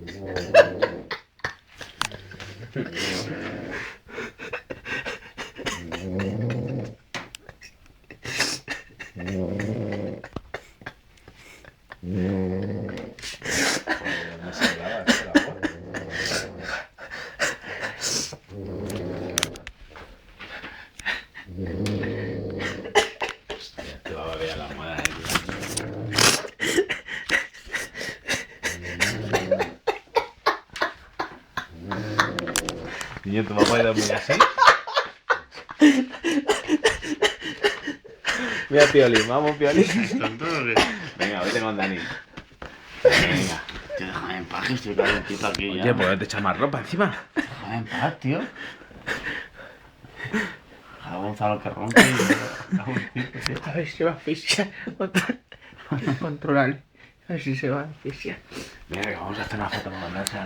No se hablaba, el agua. Hostia, te va a beber a la almohada, Niño, ¿tu papá era muy así? Mira, Pioli, vamos, Pioli. Venga, vete con Dani. Venga. Tío, déjame en paz, que estoy calentito aquí ya. Oye, pues te echa más ropa encima. Déjame en paz, tío. A Gonzalo que ronque y... A ver si se va a asfixiar. Controlar. A ver si se va a asfixiar. Venga, que vamos a hacer una foto para mandársela a la